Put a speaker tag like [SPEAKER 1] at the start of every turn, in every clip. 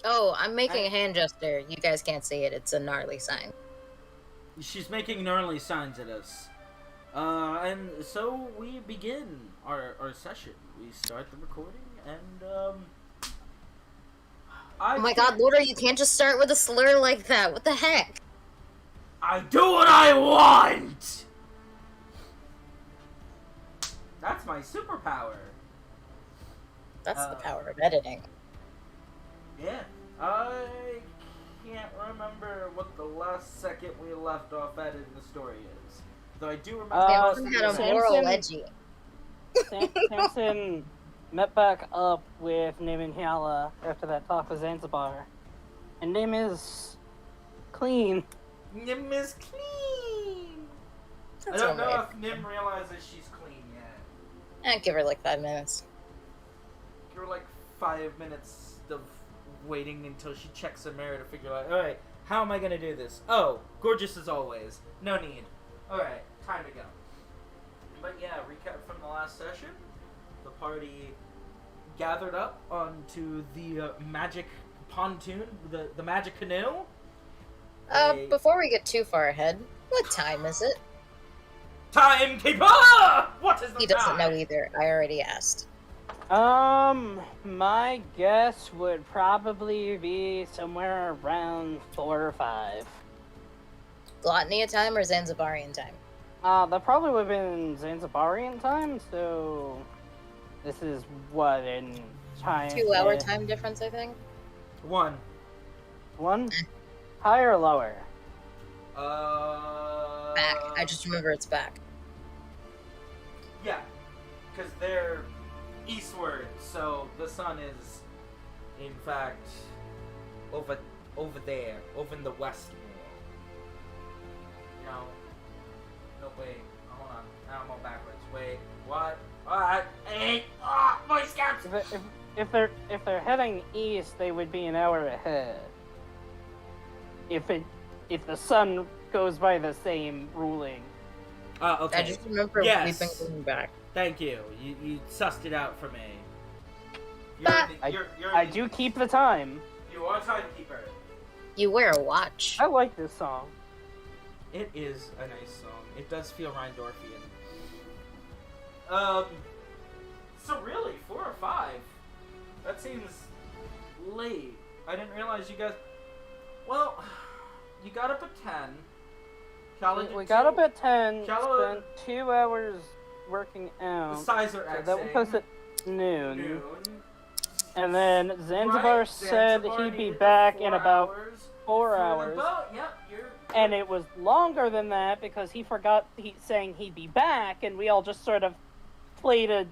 [SPEAKER 1] Oh, I'm making a hand gesture. You guys can't see it. It's a gnarly sign.
[SPEAKER 2] She's making gnarly signs at us. And so we begin our session. We start the recording, and I
[SPEAKER 1] Oh my
[SPEAKER 2] can't.
[SPEAKER 1] god, Lorda, you can't just start with a slur like that. What the heck?
[SPEAKER 2] I do what I want. That's my superpower.
[SPEAKER 1] That's the
[SPEAKER 2] Uh,
[SPEAKER 1] power of editing.
[SPEAKER 2] yeah. I can't remember what the last second we left off at in the story is. Though I do remember most of
[SPEAKER 1] Samson
[SPEAKER 2] the
[SPEAKER 1] had a
[SPEAKER 2] events.
[SPEAKER 1] moral
[SPEAKER 3] Samson-
[SPEAKER 1] edgy.
[SPEAKER 3] Samson met back up with Nim and Hyala after that talk with Zanzibar. And Nim is clean.
[SPEAKER 2] Nim is clean. I
[SPEAKER 1] That's
[SPEAKER 2] don't
[SPEAKER 1] one
[SPEAKER 2] know
[SPEAKER 1] way.
[SPEAKER 2] if Nim realizes she's clean yet.
[SPEAKER 1] Give her like 5 minutes.
[SPEAKER 2] Give her like 5 minutes of waiting until she checks her mirror to figure out, alright, how am I gonna do this? Oh, gorgeous as always. No need. Alright, time to go. But yeah, recap from the last session. The party gathered up onto the magic pontoon, the magic canoe. They-
[SPEAKER 1] Before we get too far ahead, what time is it?
[SPEAKER 2] Timekeeper! What is the
[SPEAKER 1] He doesn't
[SPEAKER 2] time?
[SPEAKER 1] know either. I already asked.
[SPEAKER 3] My guess would probably be somewhere around 4 or 5.
[SPEAKER 1] Gluttony time or Zanzibarian time?
[SPEAKER 3] That probably would have been Zanzibarian time, so this is what in time?
[SPEAKER 1] 2 hour time difference, I think.
[SPEAKER 2] 1.
[SPEAKER 3] 1? Higher or lower?
[SPEAKER 1] Back. I just remember it's back.
[SPEAKER 2] Yeah, because they're eastward, so the sun is, in fact, over there, over in the west more. No, wait, hold on, now I'm on backwards. Wait, what? What? Hey, Boy Scouts!
[SPEAKER 3] If they're heading east, they would be an hour ahead. If the sun goes by the same ruling.
[SPEAKER 2] Okay.
[SPEAKER 1] I just remember
[SPEAKER 2] Yes.
[SPEAKER 1] we've been going back.
[SPEAKER 2] Thank you. You sussed it out for me.
[SPEAKER 1] But-
[SPEAKER 3] I do keep the time.
[SPEAKER 2] You are a timekeeper.
[SPEAKER 1] You wear a watch.
[SPEAKER 3] I like this song.
[SPEAKER 2] It is a nice song. It does feel Rheindorfian. So really, 4 or 5? That seems late. I didn't realize you guys. Well, you got up at 10. Shala did
[SPEAKER 3] We got up at 10,
[SPEAKER 2] Shala-
[SPEAKER 3] spent 2 hours working
[SPEAKER 2] The
[SPEAKER 3] out.
[SPEAKER 2] size are
[SPEAKER 3] So that would put us at noon.
[SPEAKER 2] noon.
[SPEAKER 3] And then Zanzibar
[SPEAKER 2] Right,
[SPEAKER 3] said
[SPEAKER 2] Zanzibar
[SPEAKER 3] he'd be
[SPEAKER 2] needed
[SPEAKER 3] back
[SPEAKER 2] 4
[SPEAKER 3] in about
[SPEAKER 2] hours
[SPEAKER 3] 4
[SPEAKER 2] for the
[SPEAKER 3] hours.
[SPEAKER 2] boat. Yep, you're.
[SPEAKER 3] And it was longer than that because he forgot saying he'd be back, and we all just sort of played a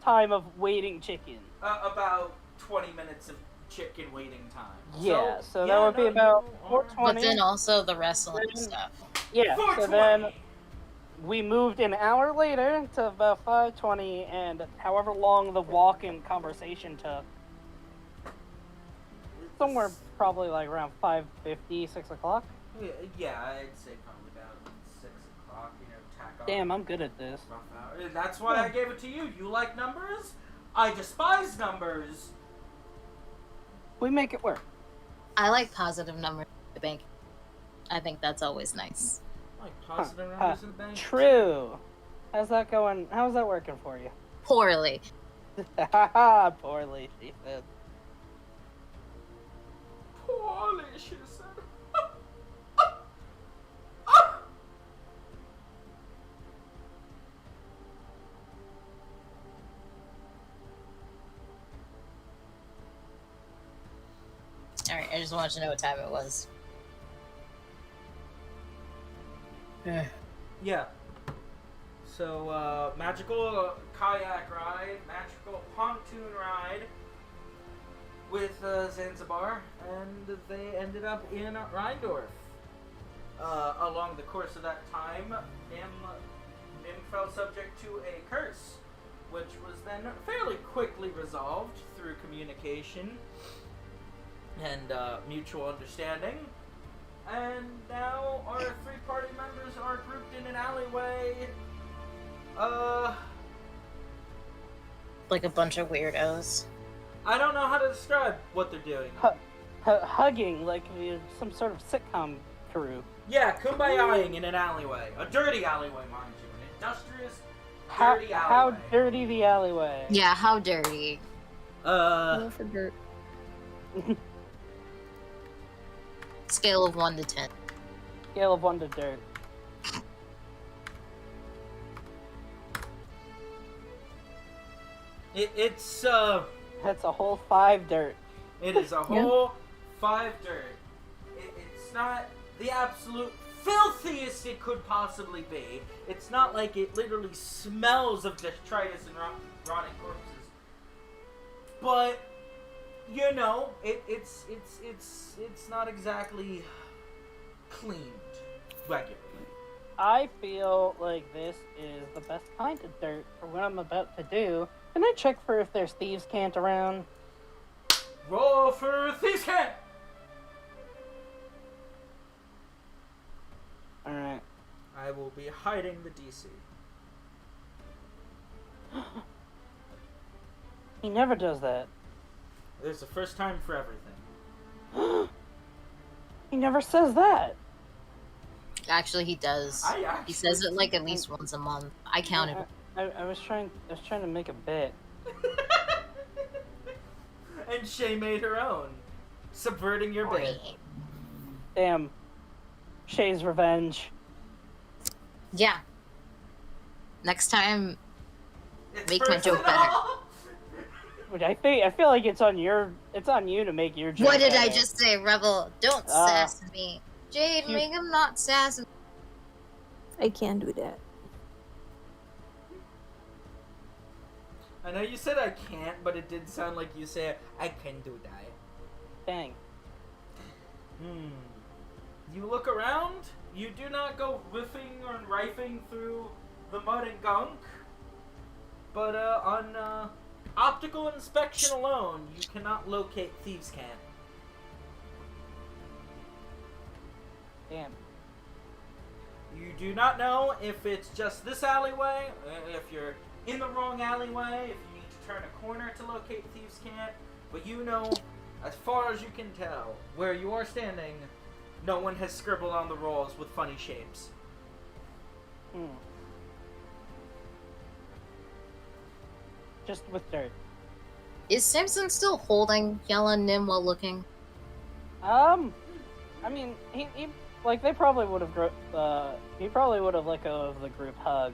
[SPEAKER 3] time of waiting chicken.
[SPEAKER 2] About 20 minutes of chicken waiting time.
[SPEAKER 3] Yeah, so that would be about
[SPEAKER 2] you are-
[SPEAKER 3] 4:20.
[SPEAKER 1] But then also the wrestling stuff.
[SPEAKER 3] Yeah, so
[SPEAKER 2] 4:20.
[SPEAKER 3] then we moved an hour later to about 5:20, and however long the walk and conversation took, somewhere probably like around 5:50, 6 o'clock.
[SPEAKER 2] Yeah, I'd say probably about 6 o'clock, tack on.
[SPEAKER 3] Damn, I'm good at this.
[SPEAKER 2] Rough hour. That's why I gave it to you. You like numbers? I despise numbers.
[SPEAKER 3] We make it work.
[SPEAKER 1] I like positive numbers in the bank. I think that's always nice.
[SPEAKER 2] Like positive numbers in the bank.
[SPEAKER 3] True. How's that going? How's that working for you?
[SPEAKER 1] Poorly.
[SPEAKER 3] Haha, poorly, she said.
[SPEAKER 2] Poorly, she said.
[SPEAKER 1] Alright, I just wanted to know what time it was.
[SPEAKER 2] Yeah. So, magical kayak ride, magical pontoon ride with Zanzibar, and they ended up in Rheindorf. Along the course of that time, Nim fell subject to a curse, which was then fairly quickly resolved through communication and mutual understanding. And now our 3 party members are grouped in an alleyway.
[SPEAKER 1] Like a bunch of weirdos.
[SPEAKER 2] I don't know how to describe what they're doing.
[SPEAKER 3] hugging like some sort of sitcom crew.
[SPEAKER 2] Yeah, kumbayaing in an alleyway. A dirty alleyway, mind you. An industrious, dirty alleyway.
[SPEAKER 3] How dirty the alleyway?
[SPEAKER 1] Yeah, how dirty.
[SPEAKER 4] Roll for dirt.
[SPEAKER 1] Scale of 1 to 10.
[SPEAKER 3] Scale of 1 to dirt.
[SPEAKER 2] It's
[SPEAKER 3] That's a whole 5 dirt.
[SPEAKER 2] It is a whole 5 dirt. It's not the absolute filthiest it could possibly be. It's not like it literally smells of detritus and rotting corpses. But you know, it's not exactly cleaned regularly.
[SPEAKER 3] I feel like this is the best kind of dirt for what I'm about to do. Can I check for if there's thieves' cant around?
[SPEAKER 2] Roll for thieves' cant!
[SPEAKER 3] Alright.
[SPEAKER 2] I will be hiding the DC.
[SPEAKER 3] He never does that.
[SPEAKER 2] There's a first time for everything.
[SPEAKER 3] He never says that.
[SPEAKER 1] Actually, he does. He says it like at least once a month. I counted.
[SPEAKER 3] I was trying to make a bit.
[SPEAKER 2] And Shay made her own, subverting your bit.
[SPEAKER 3] Damn. Shay's revenge.
[SPEAKER 1] Yeah. Next time,
[SPEAKER 2] It's
[SPEAKER 1] make my joke
[SPEAKER 2] personal.
[SPEAKER 1] better.
[SPEAKER 3] Which I feel like it's on you to make your joke.
[SPEAKER 1] What did I
[SPEAKER 3] better.
[SPEAKER 1] just say, Rebel? Don't sass me. Jade,
[SPEAKER 3] You-
[SPEAKER 1] make him not sass me.
[SPEAKER 4] I can do that.
[SPEAKER 2] I know you said I can't, but it did sound like you said I can do that.
[SPEAKER 3] Dang.
[SPEAKER 2] You look around. You do not go riffing or rifing through the mud and gunk. But on optical inspection alone, you cannot locate thieves' camp.
[SPEAKER 3] Damn.
[SPEAKER 2] You do not know if it's just this alleyway, if you're in the wrong alleyway, if you need to turn a corner to locate thieves' camp. But you know, as far as you can tell, where you are standing, no one has scribbled on the walls with funny shapes.
[SPEAKER 3] Just with dirt.
[SPEAKER 1] Is Simpson still holding Yella and Nim while looking?
[SPEAKER 3] I mean, he like they probably would have he probably would have let go of the group hug.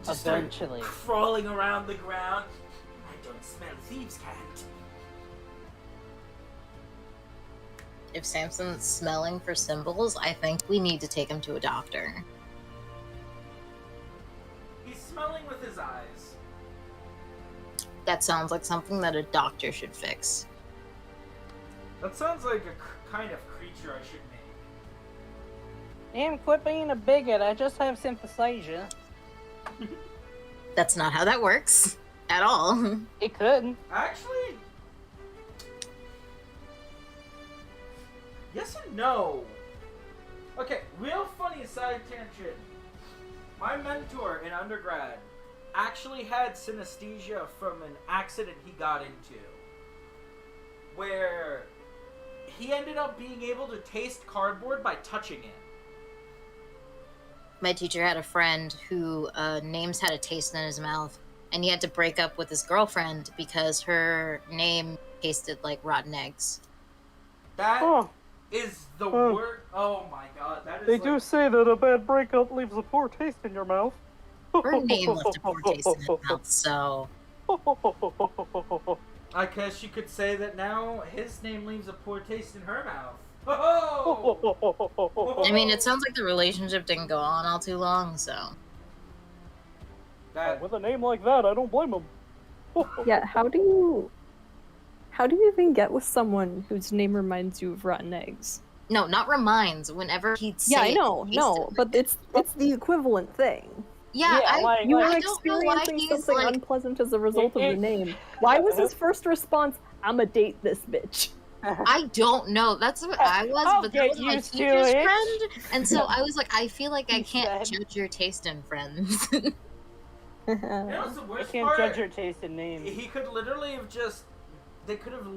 [SPEAKER 2] Just start
[SPEAKER 3] Eventually.
[SPEAKER 2] crawling around the ground. I don't smell thieves' cat.
[SPEAKER 1] If Samson's smelling for symbols, I think we need to take him to a doctor.
[SPEAKER 2] He's smelling with his eyes.
[SPEAKER 1] That sounds like something that a doctor should fix.
[SPEAKER 2] That sounds like a kind of creature I should make.
[SPEAKER 3] Damn, quit being a bigot. I just have synthesizer.
[SPEAKER 1] That's not how that works. At all.
[SPEAKER 3] It could.
[SPEAKER 2] Actually, yes and no. Okay, real funny side tangent. My mentor in undergrad actually had synesthesia from an accident he got into, where he ended up being able to taste cardboard by touching it.
[SPEAKER 1] My teacher had a friend who names had a taste in his mouth, and he had to break up with his girlfriend because her name tasted like rotten eggs.
[SPEAKER 2] That
[SPEAKER 3] Oh,
[SPEAKER 2] is the word. Oh my god, that is.
[SPEAKER 3] they
[SPEAKER 2] like,
[SPEAKER 3] do say that a bad breakup leaves a poor taste in your mouth.
[SPEAKER 1] Her name left a poor taste in his mouth, so...
[SPEAKER 2] I guess you could say that now his name leaves a poor taste in her mouth. Oh!
[SPEAKER 1] I mean, it sounds like the relationship didn't go on all too long, so...
[SPEAKER 2] That,
[SPEAKER 3] With a name like that, I don't blame him.
[SPEAKER 4] Yeah, how do you even get with someone whose name reminds you of rotten eggs?
[SPEAKER 1] No, not reminds. Whenever he'd say
[SPEAKER 4] Yeah, I
[SPEAKER 1] it,
[SPEAKER 4] know,
[SPEAKER 1] he
[SPEAKER 4] no,
[SPEAKER 1] tasted
[SPEAKER 4] but it's the equivalent thing.
[SPEAKER 1] Yeah,
[SPEAKER 3] Yeah, like-
[SPEAKER 4] You
[SPEAKER 1] I
[SPEAKER 4] were
[SPEAKER 1] don't know why
[SPEAKER 4] experiencing
[SPEAKER 1] he's
[SPEAKER 4] something
[SPEAKER 1] like...
[SPEAKER 4] unpleasant as a result of the name. Why was his first response, "I'ma date this bitch"?
[SPEAKER 1] I don't know. That's what I was,
[SPEAKER 3] I'll
[SPEAKER 1] but that
[SPEAKER 3] get
[SPEAKER 1] was my
[SPEAKER 3] used to
[SPEAKER 1] teacher's
[SPEAKER 3] it.
[SPEAKER 1] friend, and so I was like, I feel like I
[SPEAKER 3] He
[SPEAKER 1] can't
[SPEAKER 3] said.
[SPEAKER 1] judge your taste in friends.
[SPEAKER 2] you know what's the
[SPEAKER 3] I
[SPEAKER 2] worst
[SPEAKER 3] can't
[SPEAKER 2] part?
[SPEAKER 3] judge your taste in names.
[SPEAKER 2] He could literally have just. They could have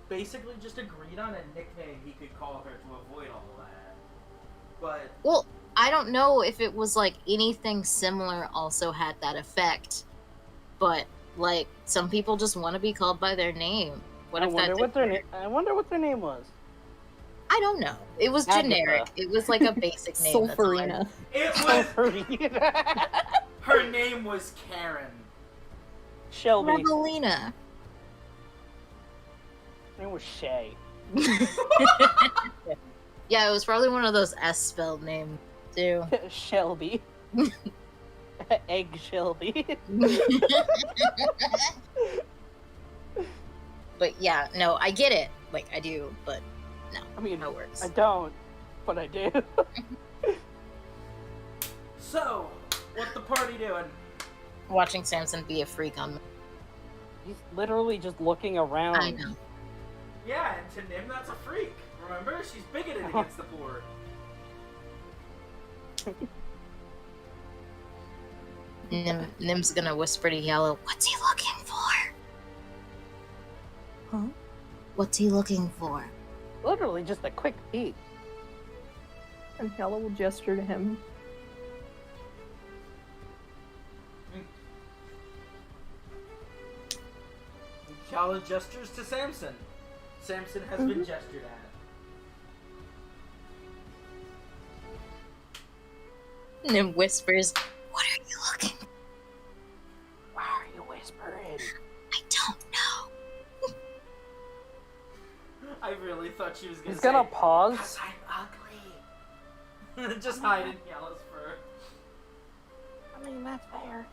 [SPEAKER 2] basically just agreed on a nickname he could call her to avoid all that. But
[SPEAKER 1] Well, I don't know if it was like anything similar also had that effect, but like some people just want to be called by their name. What
[SPEAKER 3] I
[SPEAKER 1] if
[SPEAKER 3] wonder
[SPEAKER 1] that's
[SPEAKER 3] what their I wonder what their name was.
[SPEAKER 1] I don't know. It was
[SPEAKER 3] Agatha.
[SPEAKER 1] generic. It was like a basic name. That's all I-
[SPEAKER 4] Sulfurina.
[SPEAKER 2] it was
[SPEAKER 3] Sulfurina.
[SPEAKER 2] her name was Karen.
[SPEAKER 3] Shelby.
[SPEAKER 1] Revelina.
[SPEAKER 3] Her name was Shay.
[SPEAKER 1] Yeah, it was probably one of those S spelled names too.
[SPEAKER 3] Shelby. Egg Shelby.
[SPEAKER 1] But yeah, no, I get it. Like I do, but no,
[SPEAKER 3] I mean,
[SPEAKER 1] how it works.
[SPEAKER 3] I don't, but I do.
[SPEAKER 2] So, what the party doing?
[SPEAKER 1] Watching Samson be a freak on me.
[SPEAKER 3] He's literally just looking around.
[SPEAKER 1] I know.
[SPEAKER 2] Yeah, and to Nim, that's a freak. Remember, she's bigoted against the poor.
[SPEAKER 1] Nim's gonna whisper to Yellow, "What's he looking for?"
[SPEAKER 4] Huh?
[SPEAKER 1] What's he looking for?
[SPEAKER 3] Literally just a quick peek.
[SPEAKER 4] And Yellow will gesture to him.
[SPEAKER 2] Shala gestures to Samson. Samson has been gestured at.
[SPEAKER 1] Nim whispers, "What are you looking for?"
[SPEAKER 3] Why are you whispering?
[SPEAKER 1] I don't know.
[SPEAKER 2] I really thought she was gonna
[SPEAKER 3] He's
[SPEAKER 2] say,
[SPEAKER 3] gonna pause.
[SPEAKER 2] 'Cause I'm ugly. Just hide in Yellow's fur.
[SPEAKER 3] I mean, that's fair.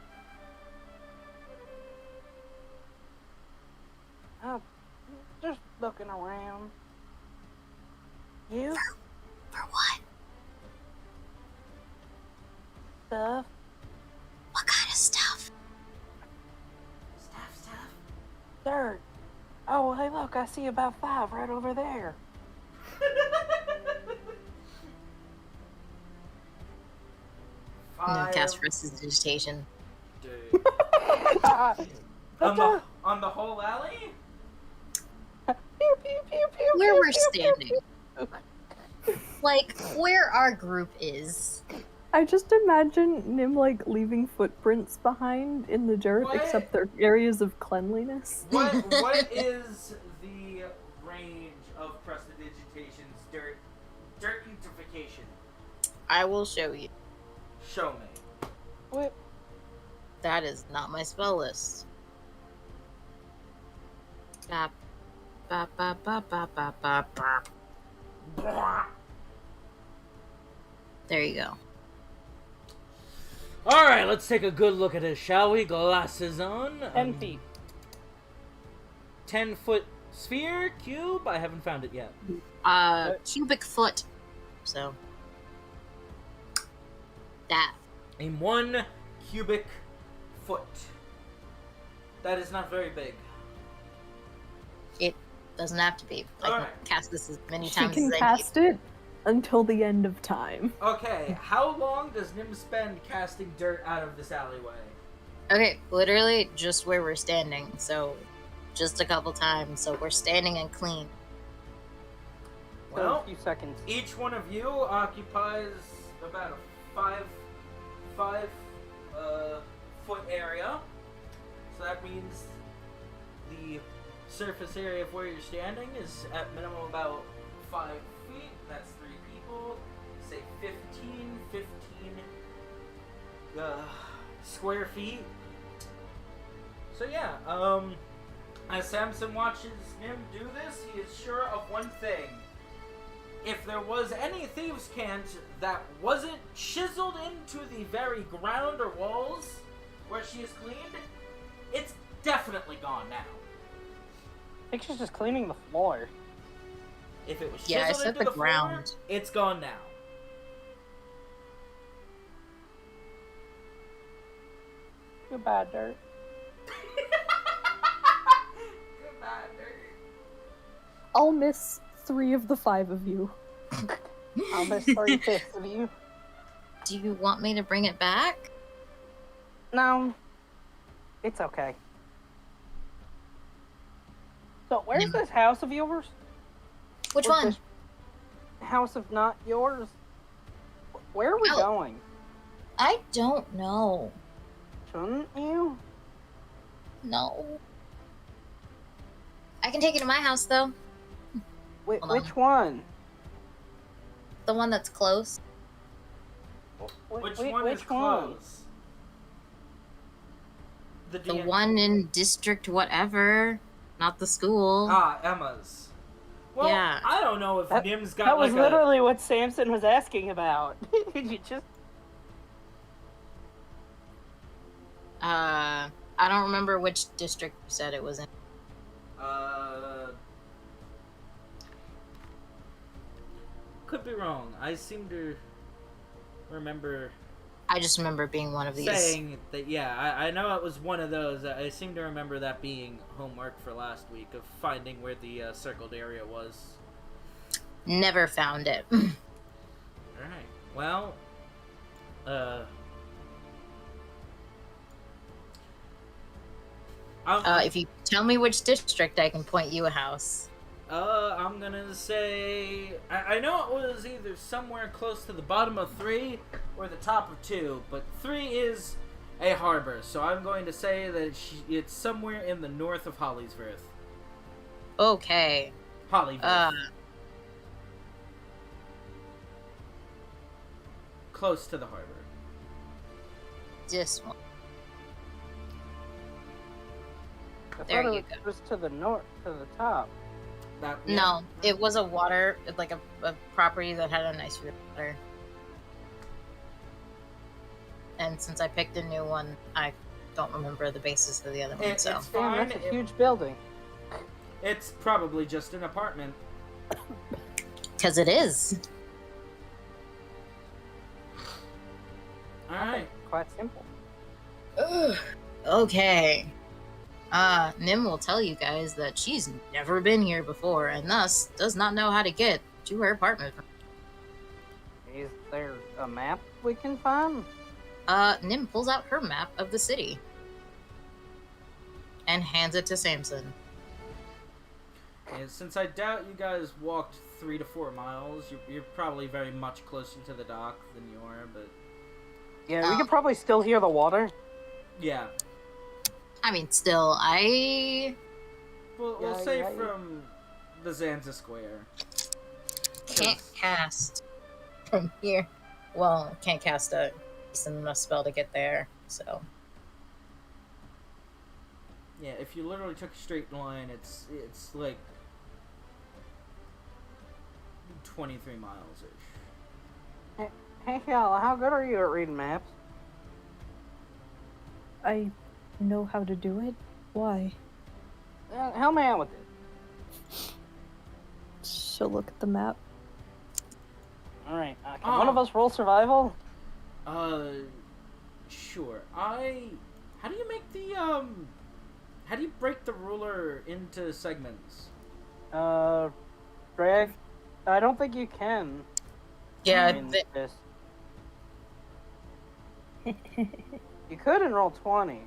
[SPEAKER 3] Oh, just looking around. You?
[SPEAKER 1] For what?
[SPEAKER 3] Stuff?
[SPEAKER 1] What kind of stuff?
[SPEAKER 2] Stuff.
[SPEAKER 3] Dirt. Oh, hey, look, I see about 5 right over there.
[SPEAKER 1] Nim cast prestidigitation.
[SPEAKER 2] Dude. On the whole alley?
[SPEAKER 3] Pew, pew, pew, pew,
[SPEAKER 1] Where
[SPEAKER 3] pew,
[SPEAKER 1] we're
[SPEAKER 3] pew, pew,
[SPEAKER 1] standing. Like, where our group is.
[SPEAKER 4] I just imagine Nim like leaving footprints behind in the dirt,
[SPEAKER 2] What?
[SPEAKER 4] except they're areas of cleanliness.
[SPEAKER 2] What is the range of prestidigitation's dirtification?
[SPEAKER 1] I will show you.
[SPEAKER 2] Show me.
[SPEAKER 3] What?
[SPEAKER 1] That is not my spell list. Bop, bop, bop, bop, bop, bop, bop, bop. There you go.
[SPEAKER 2] Alright, let's take a good look at it, shall we? Glasses on.
[SPEAKER 3] 10 feet.
[SPEAKER 2] 10-foot sphere, cube? I haven't found it yet.
[SPEAKER 1] Cubic foot. So. That.
[SPEAKER 2] In 1 cubic foot. That is not very big.
[SPEAKER 1] It doesn't have to be. I can
[SPEAKER 2] Alright.
[SPEAKER 1] cast this as many
[SPEAKER 4] She
[SPEAKER 1] times
[SPEAKER 4] can
[SPEAKER 1] as I
[SPEAKER 4] cast it until the end of time.
[SPEAKER 2] Okay, how long does Nim spend casting dirt out of this alleyway?
[SPEAKER 1] need. Okay, literally just where we're standing. So, just a couple times. So we're standing and clean.
[SPEAKER 3] So
[SPEAKER 2] Well,
[SPEAKER 3] a few seconds.
[SPEAKER 2] each one of you occupies about a five foot area. So that means the surface area of where you're standing is at minimum about 5 feet. That's 3 people. Say 15 square feet. So yeah, as Samson watches Nim do this, he is sure of one thing. If there was any thieves' cant that wasn't chiseled into the very ground or walls where she is cleaned, it's definitely gone now.
[SPEAKER 3] I think she's just cleaning the floor.
[SPEAKER 2] If it was
[SPEAKER 1] Yeah, I
[SPEAKER 2] chiseled
[SPEAKER 1] said
[SPEAKER 2] into
[SPEAKER 1] the
[SPEAKER 2] the floor,
[SPEAKER 1] ground.
[SPEAKER 2] it's gone now.
[SPEAKER 3] Goodbye, dirt.
[SPEAKER 2] Goodbye, dirt.
[SPEAKER 4] I'll miss 3 of the 5 of you.
[SPEAKER 3] I'll miss 3/5 of you.
[SPEAKER 1] Do you want me to bring it back?
[SPEAKER 3] No. It's okay. So where's
[SPEAKER 1] Nim-
[SPEAKER 3] this house of yours?
[SPEAKER 1] Which
[SPEAKER 3] Or
[SPEAKER 1] one?
[SPEAKER 3] this house of not yours? Where are we
[SPEAKER 1] Oh.
[SPEAKER 3] going?
[SPEAKER 1] I don't know.
[SPEAKER 3] Shouldn't you?
[SPEAKER 1] No. I can take you to my house though. Hold on.
[SPEAKER 3] Which one?
[SPEAKER 1] The one that's close.
[SPEAKER 2] Which
[SPEAKER 3] Which
[SPEAKER 2] one is
[SPEAKER 3] one?
[SPEAKER 2] close?
[SPEAKER 1] The
[SPEAKER 2] DN
[SPEAKER 1] one in district whatever, not the school.
[SPEAKER 2] Ah, Emma's. Well,
[SPEAKER 1] Yeah.
[SPEAKER 2] I don't know if
[SPEAKER 3] That-
[SPEAKER 2] Nim's got
[SPEAKER 3] That was
[SPEAKER 2] like
[SPEAKER 3] literally what Samson was asking about. You just
[SPEAKER 1] I don't remember which district you said it was in.
[SPEAKER 2] Could be wrong. I seem to remember
[SPEAKER 1] I just remember it being one of these.
[SPEAKER 2] saying that. Yeah, I know it was one of those. I seem to remember that being homework for last week of finding where the circled area was.
[SPEAKER 1] Never found it.
[SPEAKER 2] All right. Well,
[SPEAKER 1] If you tell me which district, I can point you a house.
[SPEAKER 2] I'm gonna say I know it was either somewhere close to the bottom of 3 or the top of 2, but 3 is a harbor, so I'm going to say that it's somewhere in the north of Holliesworth.
[SPEAKER 1] Okay.
[SPEAKER 2] Hollyworth. Close to the harbor.
[SPEAKER 1] This one.
[SPEAKER 3] I
[SPEAKER 1] There
[SPEAKER 3] thought
[SPEAKER 1] you
[SPEAKER 3] it was to the north, to the top.
[SPEAKER 1] No, it was a water, like a property that had a nice water. And since I picked a new one, I don't remember the basis of the other one. So
[SPEAKER 2] It's
[SPEAKER 3] Damn,
[SPEAKER 2] fine.
[SPEAKER 3] that's a huge building.
[SPEAKER 2] It's probably just an apartment.
[SPEAKER 1] because it is.
[SPEAKER 2] All right.
[SPEAKER 3] Quite simple.
[SPEAKER 1] Ugh. Okay. Nim will tell you guys that she's never been here before and thus does not know how to get to her apartment.
[SPEAKER 3] Is there a map we can find?
[SPEAKER 1] Nim pulls out her map of the city and hands it to Samson.
[SPEAKER 2] And since I doubt you guys walked 3 to 4 miles, you're probably very much closer to the dock than you are, but
[SPEAKER 3] Yeah, we could probably still hear the water.
[SPEAKER 2] yeah.
[SPEAKER 1] I mean, still,
[SPEAKER 2] We'll
[SPEAKER 3] Yeah,
[SPEAKER 2] say
[SPEAKER 3] yeah.
[SPEAKER 2] from the Zanzibar Square.
[SPEAKER 1] can't cast from here. Well, can't cast a decent enough spell to get there, so.
[SPEAKER 2] Yeah, if you literally took a straight line, it's like 23 miles-ish.
[SPEAKER 3] Hey, Cal, how good are you at reading maps?
[SPEAKER 4] I know how to do it. Why?
[SPEAKER 3] Help me out with it.
[SPEAKER 4] She'll look at the map.
[SPEAKER 3] Alright, can one of us roll survival?
[SPEAKER 2] Sure. How do you make the, how do you break the ruler into segments?
[SPEAKER 3] Drag? I don't think you can.
[SPEAKER 1] Yeah,
[SPEAKER 3] in this. You could enroll 20.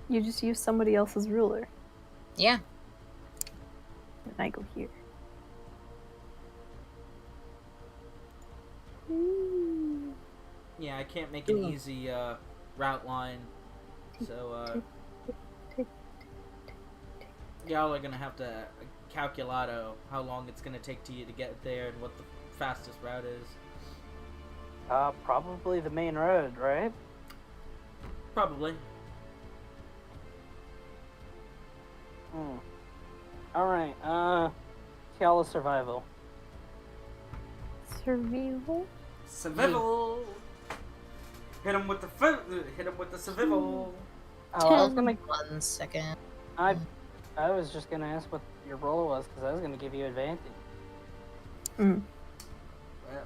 [SPEAKER 4] You just use somebody else's ruler.
[SPEAKER 1] yeah.
[SPEAKER 4] And I go here.
[SPEAKER 2] Yeah, I can't make an easy, route line. So, y'all are gonna have to calculato how long it's gonna take to you to get there and what the fastest route is.
[SPEAKER 3] Probably the main road, right?
[SPEAKER 2] Probably.
[SPEAKER 3] Alright, Kiala survival.
[SPEAKER 4] Survival?
[SPEAKER 2] Survival. Hit him with the survival.
[SPEAKER 3] Oh, I was gonna.
[SPEAKER 1] 1 second.
[SPEAKER 3] I was just gonna ask what your roll was because I was gonna give you advantage.
[SPEAKER 4] Mm.
[SPEAKER 2] Well,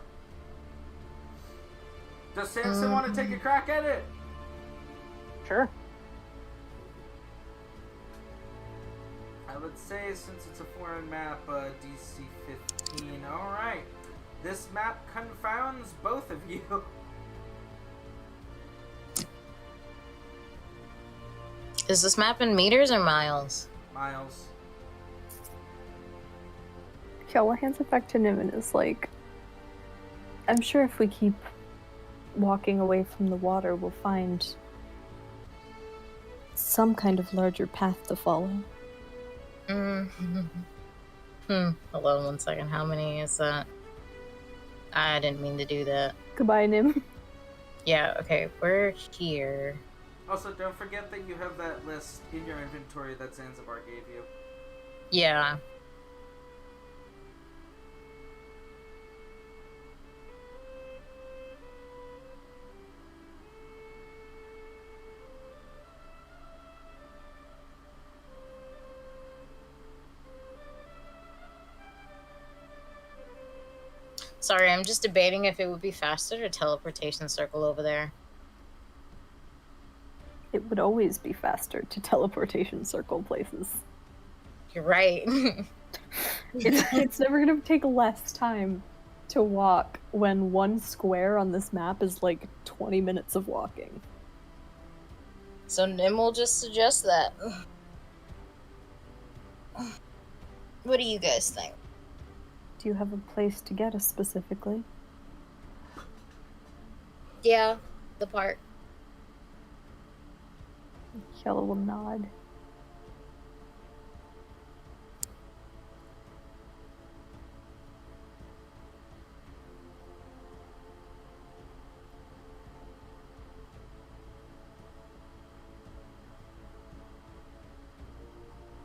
[SPEAKER 2] does Samson want to take a crack at it?
[SPEAKER 3] Sure.
[SPEAKER 2] I would say since it's a foreign map, DC 15. All right, this map confounds both of you.
[SPEAKER 1] Is this map in meters or miles?
[SPEAKER 2] miles.
[SPEAKER 4] Kyowa hands it back to Nim and is like, I'm sure if we keep walking away from the water, we'll find some kind of larger path to follow.
[SPEAKER 1] Hold on 1 second. How many is that? I didn't mean to do that.
[SPEAKER 4] Goodbye, Nim.
[SPEAKER 1] Yeah, okay, we're here.
[SPEAKER 2] Also, don't forget that you have that list in your inventory that Zanzibar gave you.
[SPEAKER 1] Yeah. Sorry, I'm just debating if it would be faster to teleportation circle over there.
[SPEAKER 4] It would always be faster to teleportation circle places.
[SPEAKER 1] You're right.
[SPEAKER 4] It's never gonna take less time to walk when one square on this map is like 20 minutes of walking.
[SPEAKER 1] So Nim will just suggest that. What do you guys think?
[SPEAKER 4] Do you have a place to get us specifically?
[SPEAKER 1] Yeah, the park.
[SPEAKER 4] Yellow will nod.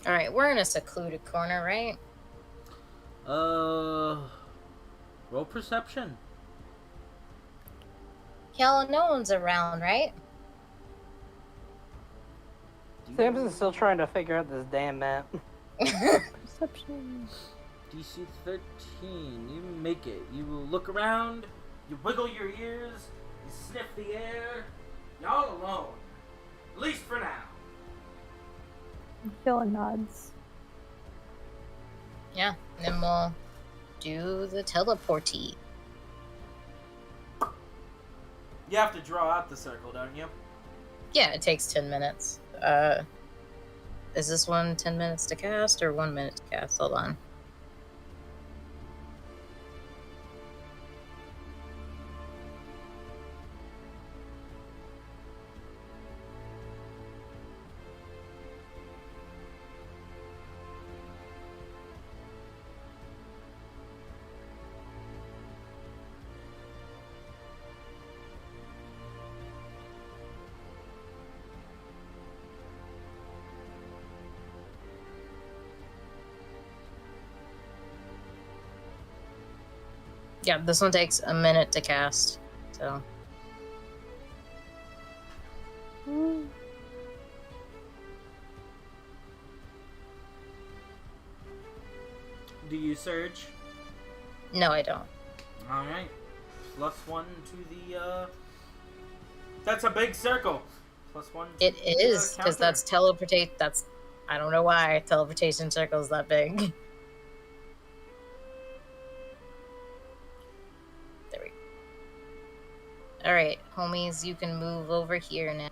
[SPEAKER 1] Alright, we're in a secluded corner, right?
[SPEAKER 2] Roll perception.
[SPEAKER 1] Yellow, no one's around, right?
[SPEAKER 3] Samson's still trying to figure out this damn map.
[SPEAKER 4] Perception.
[SPEAKER 2] DC 13. You make it. You look around, you wiggle your ears, you sniff the air. You're all alone. At least for now.
[SPEAKER 4] Yellow nods.
[SPEAKER 1] Yeah, Nim will do the teleportee.
[SPEAKER 2] You have to draw out the circle, don't you?
[SPEAKER 1] Yeah, it takes 10 minutes. Is this one 10 minutes to cast or 1 minute to cast? Hold on. Yeah, this one takes a minute to cast, so.
[SPEAKER 2] Do you surge?
[SPEAKER 1] No, I don't.
[SPEAKER 2] Alright. +1 to the, That's a big circle. +1 to
[SPEAKER 1] It is, because
[SPEAKER 2] counter.
[SPEAKER 1] that's teleportate. That's. I don't know why teleportation circle is that big. There we go. Alright, homies, you can move over here now.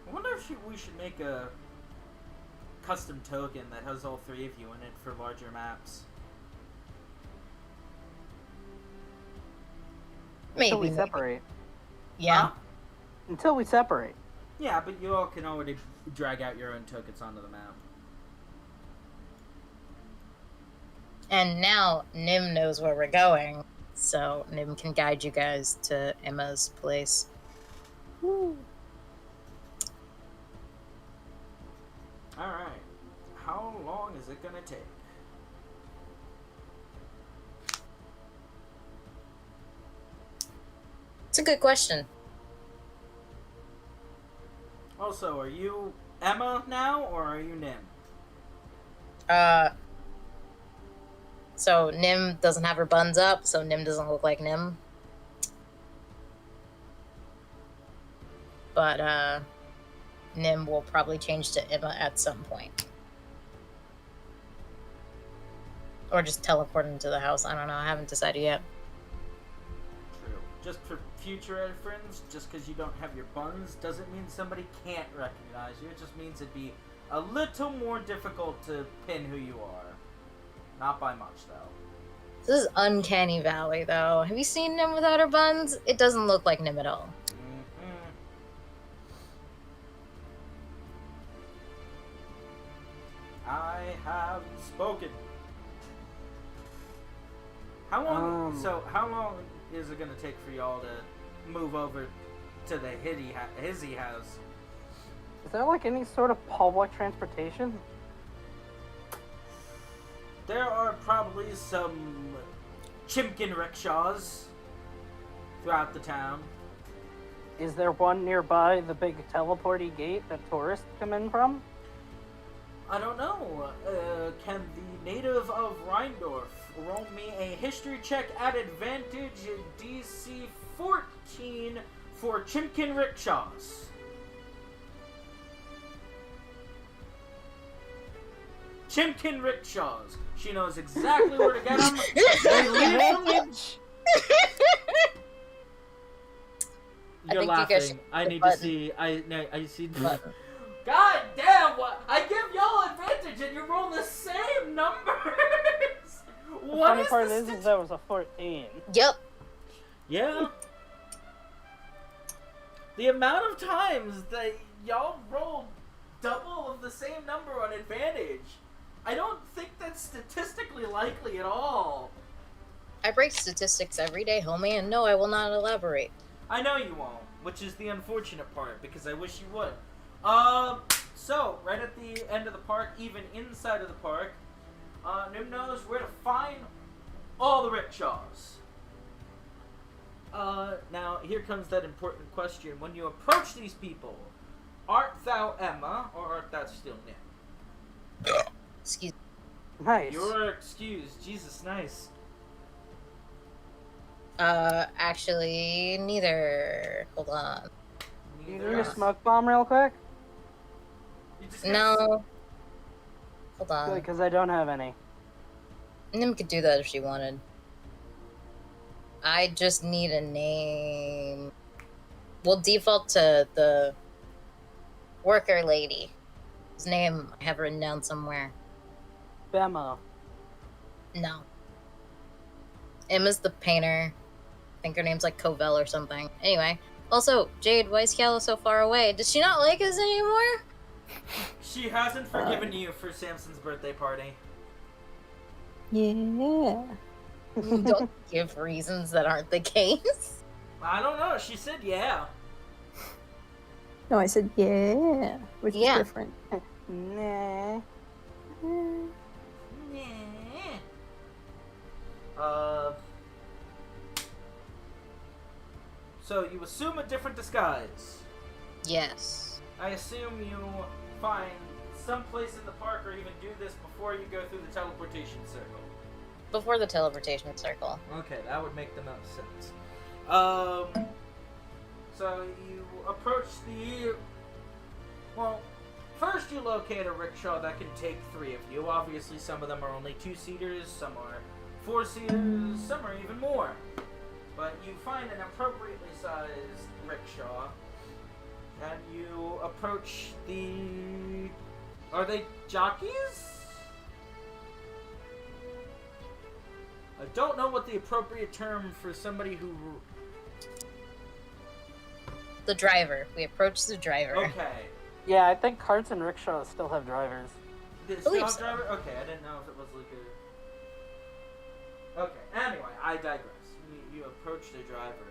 [SPEAKER 2] I wonder if we should make a custom token that has all three of you in it for larger maps.
[SPEAKER 1] Maybe.
[SPEAKER 3] Until we separate.
[SPEAKER 1] Yeah.
[SPEAKER 2] Huh?
[SPEAKER 3] Until we separate.
[SPEAKER 2] Yeah, but you all can already drag out your own tokens onto the map.
[SPEAKER 1] And now Nim knows where we're going, so Nim can guide you guys to Emma's place.
[SPEAKER 4] Woo.
[SPEAKER 2] Alright. How long is it gonna take?
[SPEAKER 1] It's a good question.
[SPEAKER 2] Also, are you Emma now, or are you Nim?
[SPEAKER 1] So Nim doesn't have her buns up, so Nim doesn't look like Nim. But, Nim will probably change to Emma at some point. Or just teleport into the house. I don't know. I haven't decided yet.
[SPEAKER 2] True. Just for future reference, just because you don't have your buns doesn't mean somebody can't recognize you. It just means it'd be a little more difficult to pin who you are. Not by much, though.
[SPEAKER 1] This is Uncanny Valley, though. Have you seen Nim without her buns? It doesn't look like Nim at all.
[SPEAKER 2] Mm-hmm. I have spoken. How long? How long is it gonna take for y'all to move over to the Hizzy house?
[SPEAKER 3] Is there like any sort of public transportation?
[SPEAKER 2] There are probably some chimkin rickshaws throughout the town.
[SPEAKER 3] Is there one nearby the big teleporty gate that tourists come in from?
[SPEAKER 2] I don't know. Can the native of Rheindorf roll me a history check at advantage DC 14 for chimkin rickshaws? Chimkin rickshaws. She knows exactly where to get them. They leave from You're laughing. I need to see. I see. God damn! What? I give y'all advantage, and you roll the same numbers.
[SPEAKER 3] The funny part is that was a 14.
[SPEAKER 1] Yep.
[SPEAKER 2] Yeah. The amount of times that y'all rolled double of the same number on advantage, I don't think that's statistically likely at all.
[SPEAKER 1] I break statistics every day, homie, and no, I will not elaborate.
[SPEAKER 2] I know you won't, which is the unfortunate part, because I wish you would. So, right at the end of the park, even inside of the park, Nim knows where to find all the rickshaws. Now, here comes that important question. When you approach these people, art thou Emma, or art thou still Nim?
[SPEAKER 1] Excuse me.
[SPEAKER 3] Nice.
[SPEAKER 2] You're excused. Jesus, nice.
[SPEAKER 1] Actually, neither. Hold on.
[SPEAKER 3] You need a smoke bomb real quick?
[SPEAKER 1] No. Hold on.
[SPEAKER 3] Good, because I don't have any.
[SPEAKER 1] Nim could do that if she wanted. I just need a name. We'll default to the worker lady. His name I have written down somewhere.
[SPEAKER 3] Bema.
[SPEAKER 1] No. Emma's the painter. I think her name's like Covell or something. Anyway. Also, Jade, why is Kiala so far away? Does she not like us anymore?
[SPEAKER 2] She hasn't forgiven you for Samson's birthday party.
[SPEAKER 4] Yeah.
[SPEAKER 1] You don't give reasons that aren't the case.
[SPEAKER 2] I don't know. She said yeah.
[SPEAKER 4] No, I said yeah, which is different.
[SPEAKER 3] Nah.
[SPEAKER 2] So you assume a different disguise.
[SPEAKER 1] Yes.
[SPEAKER 2] I assume you find some place in the park or even do this before you go through the teleportation circle.
[SPEAKER 1] Before the teleportation circle.
[SPEAKER 2] Okay, that would make the most sense. So you approach the... Well, first you locate a rickshaw that can take 3 of you. Obviously, some of them are only 2-seaters, some are 4-seaters, some are even more. But you find an appropriately sized rickshaw, and you approach the... Are they jockeys? I don't know what the appropriate term for somebody who...
[SPEAKER 1] The driver. We approach the driver.
[SPEAKER 2] Okay.
[SPEAKER 3] Yeah, I think carts and rickshaws still have drivers.
[SPEAKER 2] They
[SPEAKER 1] Believe
[SPEAKER 2] still have
[SPEAKER 1] so.
[SPEAKER 2] driver? Okay, I didn't know if it was like a... Okay, anyway, I digress. You approach the driver.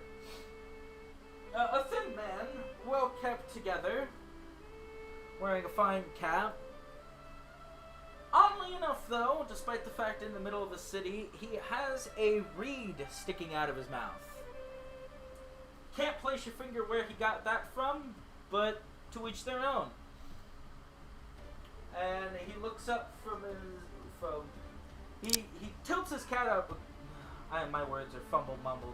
[SPEAKER 2] A thin man, well kept together, wearing a fine cap. Oddly enough, though, despite the fact in the middle of a city, he has a reed sticking out of his mouth. Can't place your finger where he got that from, but to each their own. And he looks up from his... He tilts his cat up. My words are fumbled mumbled.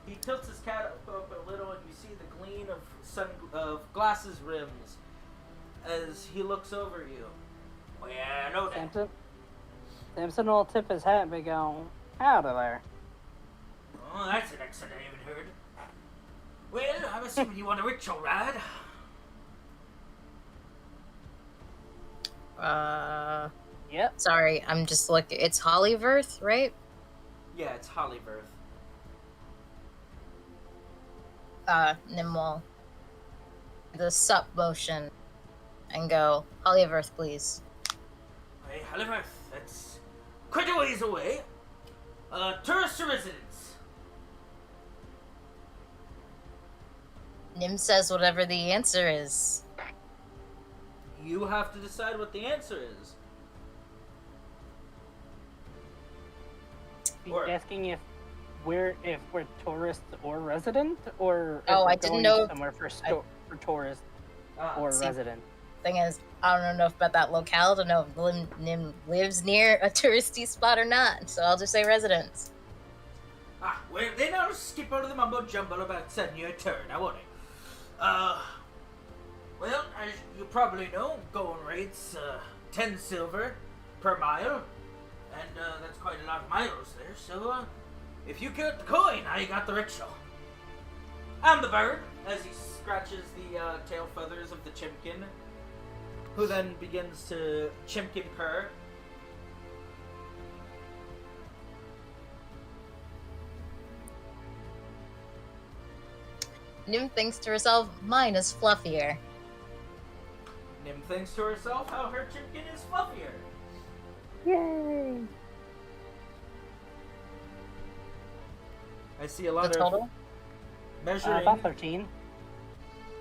[SPEAKER 2] He tilts his cap up a little, and you see the gleam of glasses rims as he looks over you. Well, yeah, I know that.
[SPEAKER 3] Samson will tip his hat and be going, howdy there.
[SPEAKER 2] Oh, that's an accent I haven't heard. Well, I'm assuming you want a ritual ride.
[SPEAKER 3] Yep.
[SPEAKER 1] Sorry, I'm just looking. It's Hollyworth, right?
[SPEAKER 2] Yeah, it's Hollyworth.
[SPEAKER 1] Nimwal. The sup motion. And go, Hollyworth, please.
[SPEAKER 2] Hey, Hollyworth, that's quite a ways away. Tourist residence.
[SPEAKER 1] Nim says whatever the answer is.
[SPEAKER 2] You have to decide what the answer is.
[SPEAKER 3] He's asking if we're tourists or resident, or if
[SPEAKER 1] Oh,
[SPEAKER 3] we're
[SPEAKER 1] I didn't
[SPEAKER 3] going
[SPEAKER 1] know-
[SPEAKER 3] somewhere for tourists or
[SPEAKER 1] see.
[SPEAKER 3] resident.
[SPEAKER 1] Thing is, I don't know enough about that locale to know if Nim lives near a touristy spot or not, so I'll just say residents.
[SPEAKER 2] Well, then I'll skip out of the mumbo jumbo about setting your turn, I won't. Well, as you probably know, going rates 10 silver per mile, and that's quite a lot of miles there, so if you get the coin, I got the rickshaw. I'm the bird, as he scratches the tail feathers of the chimkin, who then begins to chimkin purr.
[SPEAKER 1] Nim thinks to herself, mine is fluffier.
[SPEAKER 2] Nim thinks to herself how her chimkin is fluffier.
[SPEAKER 4] Yay!
[SPEAKER 2] I see a lot
[SPEAKER 1] The
[SPEAKER 2] of
[SPEAKER 1] total?
[SPEAKER 2] measuring.
[SPEAKER 3] About 13.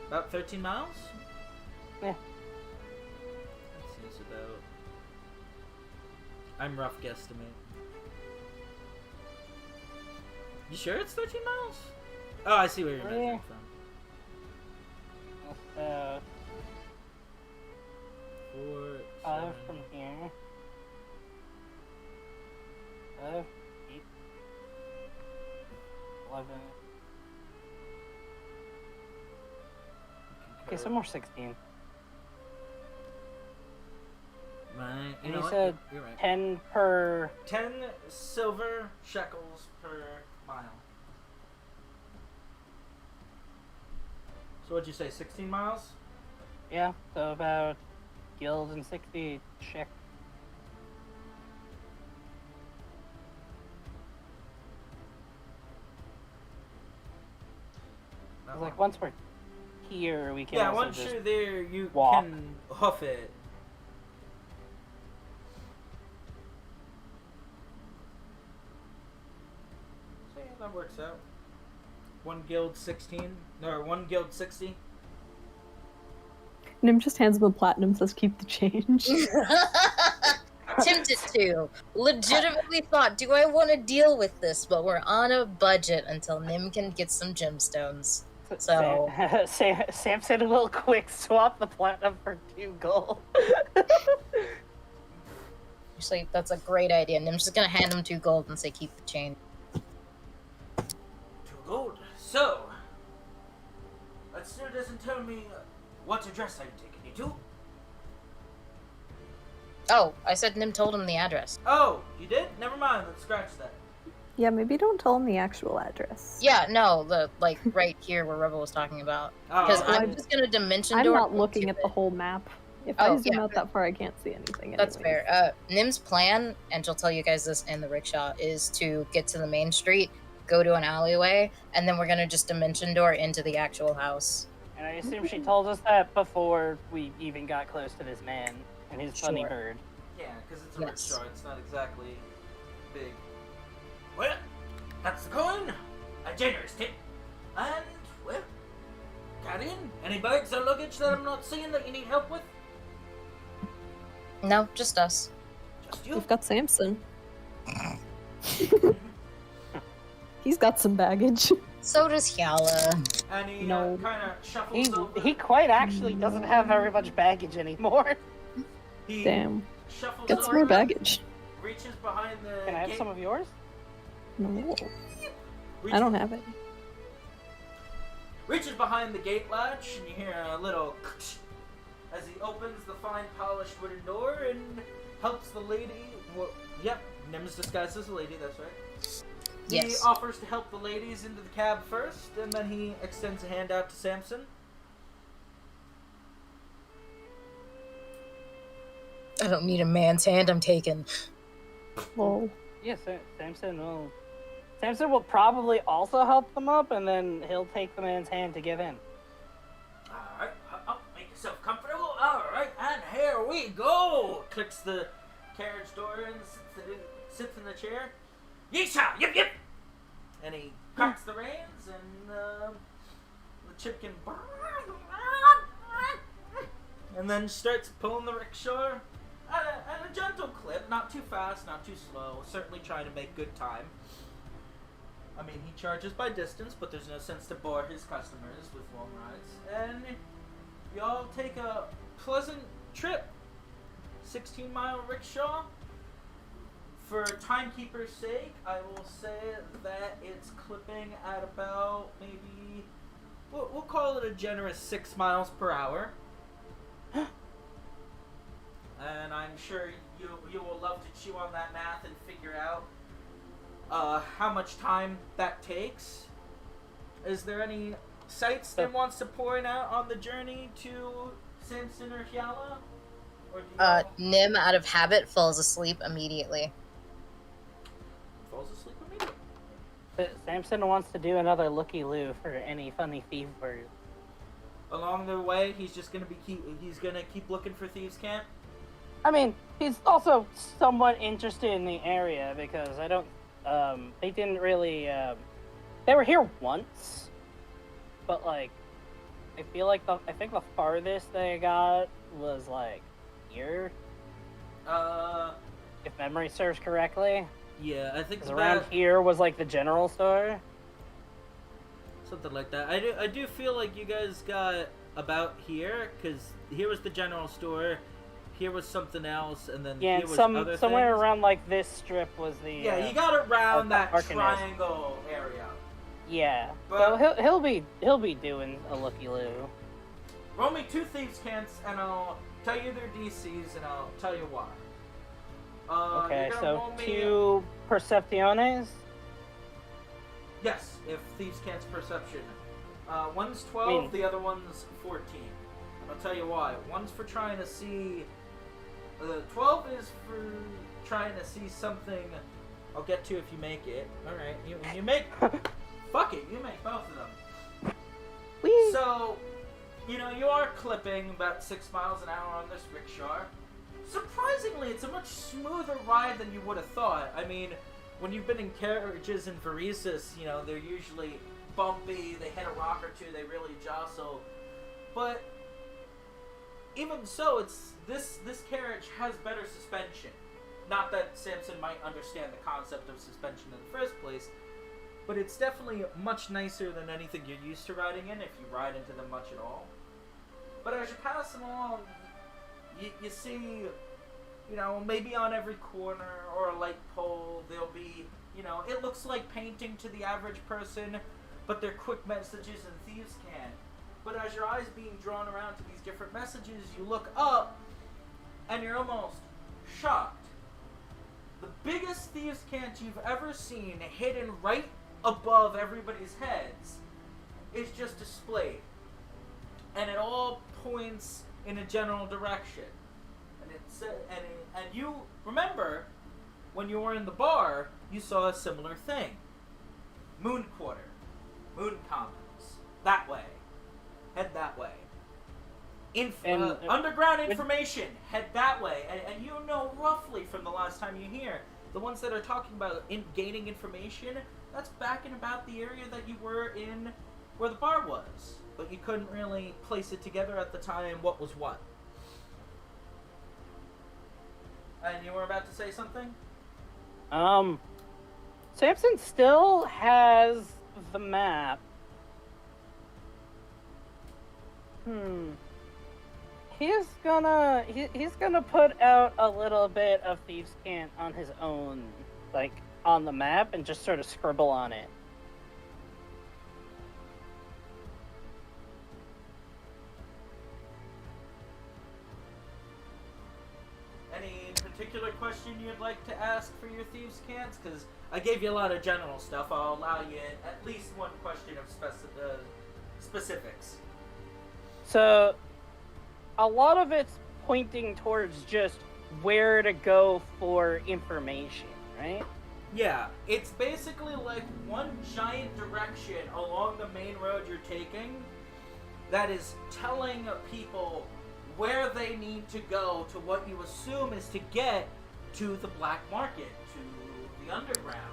[SPEAKER 2] About 13 miles?
[SPEAKER 3] Yeah.
[SPEAKER 2] Let's see, it's about... I'm rough guesstimate. You sure it's 13 miles? Oh, I see where you're measuring from.
[SPEAKER 3] Uh,
[SPEAKER 2] 4,
[SPEAKER 3] 5
[SPEAKER 2] 7.
[SPEAKER 3] from here. 5, 8, 11. Okay, so more 16.
[SPEAKER 2] Right. You
[SPEAKER 3] And
[SPEAKER 2] know
[SPEAKER 3] you
[SPEAKER 2] what?
[SPEAKER 3] said
[SPEAKER 2] You're right.
[SPEAKER 3] 10 per...
[SPEAKER 2] 10 silver shekels per mile. So what'd you say, 16 miles?
[SPEAKER 3] Yeah, so about guild and 60 check. I was like, once we're here, we can
[SPEAKER 2] Yeah,
[SPEAKER 3] also
[SPEAKER 2] once
[SPEAKER 3] just...
[SPEAKER 2] you're there, you
[SPEAKER 3] walk.
[SPEAKER 2] can hoof it. So yeah, that works out. 1 guild 16, or 1 guild 60.
[SPEAKER 4] Nim just hands him a platinum, says keep the change.
[SPEAKER 1] Tempted to. Legitimately thought, do I want to deal with this? But we're on a budget until Nim can get some gemstones. So
[SPEAKER 3] Samson will quick swap the platinum for 2 gold.
[SPEAKER 1] actually, that's a great idea. Nim's just gonna hand him 2 gold and say keep the change.
[SPEAKER 2] 2 gold. So, that still doesn't tell me what address I'm taking you to.
[SPEAKER 1] Oh, I said Nim told him the address.
[SPEAKER 2] Oh, you did? Never mind, let's scratch that.
[SPEAKER 4] Yeah, maybe don't tell him the actual address.
[SPEAKER 1] Yeah, no, the like right here where Rebel was talking about. Because
[SPEAKER 2] Oh,
[SPEAKER 1] I'm just gonna dimension
[SPEAKER 4] I'm
[SPEAKER 1] door
[SPEAKER 4] not looking
[SPEAKER 1] into
[SPEAKER 4] at the
[SPEAKER 1] it.
[SPEAKER 4] whole map. If
[SPEAKER 1] Oh,
[SPEAKER 4] I zoom
[SPEAKER 1] yeah.
[SPEAKER 4] out that far, I can't see anything.
[SPEAKER 1] That's
[SPEAKER 4] anyways.
[SPEAKER 1] fair. Nim's plan, and she'll tell you guys this in the rickshaw, is to get to the main street, go to an alleyway, and then we're gonna just dimension door into the actual house.
[SPEAKER 3] And I assume she told us that before we even got close to this man and his funny
[SPEAKER 1] Sure.
[SPEAKER 3] bird.
[SPEAKER 2] yeah, because it's a
[SPEAKER 1] Yes.
[SPEAKER 2] rickshaw, it's not exactly big. Well, that's the coin. A generous tip. And, well, got in. Any bags or luggage that I'm not seeing that you need help with?
[SPEAKER 1] No, just us.
[SPEAKER 2] Just you.
[SPEAKER 4] We've got Samson. He's got some baggage.
[SPEAKER 1] So does Hyala.
[SPEAKER 2] And he
[SPEAKER 4] No.
[SPEAKER 2] kind of shuffles over.
[SPEAKER 3] He quite actually doesn't have very much baggage anymore.
[SPEAKER 2] He
[SPEAKER 4] Damn.
[SPEAKER 2] shuffles
[SPEAKER 4] Get some
[SPEAKER 2] over,
[SPEAKER 4] more baggage.
[SPEAKER 2] reaches behind the
[SPEAKER 3] Can I have
[SPEAKER 2] gate,
[SPEAKER 3] some of yours?
[SPEAKER 4] No,
[SPEAKER 2] reaches,
[SPEAKER 4] I don't have it.
[SPEAKER 2] reaches behind the gate latch, and you hear a little as he opens the fine polished wooden door and helps the lady. Well, yep, Nim is disguised as a lady. That's right. He
[SPEAKER 1] Yes.
[SPEAKER 2] offers to help the ladies into the cab first, and then he extends a hand out to Samson.
[SPEAKER 1] I don't need a man's hand, I'm taken.
[SPEAKER 4] Lol.
[SPEAKER 3] Yes, Samson will probably also help them up, and then he'll take the man's hand to get in.
[SPEAKER 2] Alright, make yourself comfortable. Alright, and here we go! Clicks the carriage door and sits in the chair. Yeehaw! Yip yip! And he cracks the reins, and the chipkin. And then starts pulling the rickshaw at a gentle clip, not too fast, not too slow, certainly trying to make good time. I mean, he charges by distance, but there's no sense to bore his customers with long rides. And y'all take a pleasant trip. 16-mile rickshaw. For timekeeper's sake, I will say that it's clipping at about maybe, we'll call it a generous 6 miles per hour. And I'm sure you will love to chew on that math and figure out how much time that takes. Is there any sights that wants to point out on the journey to Samson or Hyala? Or do you
[SPEAKER 1] Nim, out of habit, falls asleep immediately.
[SPEAKER 2] falls asleep immediately?
[SPEAKER 3] Samson wants to do another looky-loo for any funny thief birds.
[SPEAKER 2] Along the way, he's just gonna he's gonna keep looking for thieves' camp.
[SPEAKER 3] I mean, he's also somewhat interested in the area because they didn't really, they were here once, but like, I think the farthest they got was like here. If memory serves correctly.
[SPEAKER 2] Yeah, I think
[SPEAKER 3] Because around here was like the general store.
[SPEAKER 2] something like that. I do feel like you guys got about here, because here was the general store, here was something else, and then
[SPEAKER 3] Yeah,
[SPEAKER 2] here was
[SPEAKER 3] somewhere
[SPEAKER 2] other things.
[SPEAKER 3] around like this strip was the.
[SPEAKER 2] Yeah, you got around that
[SPEAKER 3] Arcanist.
[SPEAKER 2] triangle area.
[SPEAKER 3] Yeah,
[SPEAKER 2] But-
[SPEAKER 3] so he'll be doing a looky-loo.
[SPEAKER 2] Roll me 2 thieves' cants, and I'll tell you their DCs, and I'll tell you why.
[SPEAKER 3] Okay,
[SPEAKER 2] you're gonna
[SPEAKER 3] so
[SPEAKER 2] roll me-
[SPEAKER 3] 2 percepciones.
[SPEAKER 2] Yes, if thieves' cants perception. One's 12,
[SPEAKER 3] I mean-
[SPEAKER 2] the other one's 14. I'll tell you why. One's for trying to see. 12 is for trying to see something. I'll get to if you make it. All right, you make. Fuck it, you make both of them.
[SPEAKER 3] Whee!
[SPEAKER 2] So, you are clipping about 6 miles an hour on this rickshaw. Surprisingly, it's a much smoother ride than you would have thought. I mean, when you've been in carriages in Varesis, they're usually bumpy, they hit a rock or two, they really jostle. But even so, this carriage has better suspension. Not that Samson might understand the concept of suspension in the first place, but it's definitely much nicer than anything you're used to riding in, if you ride into them much at all. But as you pass along, you see, maybe on every corner or a light pole, there'll be, it looks like painting to the average person, but they're quick messages and thieves can. But as your eyes being drawn around to these different messages, you look up, and you're almost shocked. The biggest thieves' cant you've ever seen, hidden right above everybody's heads, is just displayed. And it all points in a general direction. And you remember, when you were in the bar, you saw a similar thing. Moon Quarter. Moon Commons. That way. Head that way. Underground information. Head that way. And you know roughly from the last time you hear, the ones that are talking about gaining information, that's back in about the area that you were in where the bar was. But you couldn't really place it together at the time what was what. And you were about to say something?
[SPEAKER 3] Samson still has the map. He's gonna put out a little bit of Thieves' Cant on his own, like, on the map, and just sort of scribble on it.
[SPEAKER 2] Any particular question you'd like to ask for your thieves' cants? Because I gave you a lot of general stuff. I'll allow you at least one question of specifics.
[SPEAKER 3] So, a lot of it's pointing towards just where to go for information, right?
[SPEAKER 2] Yeah, it's basically like one giant direction along the main road you're taking that is telling people where they need to go to what you assume is to get to the black market, to the underground,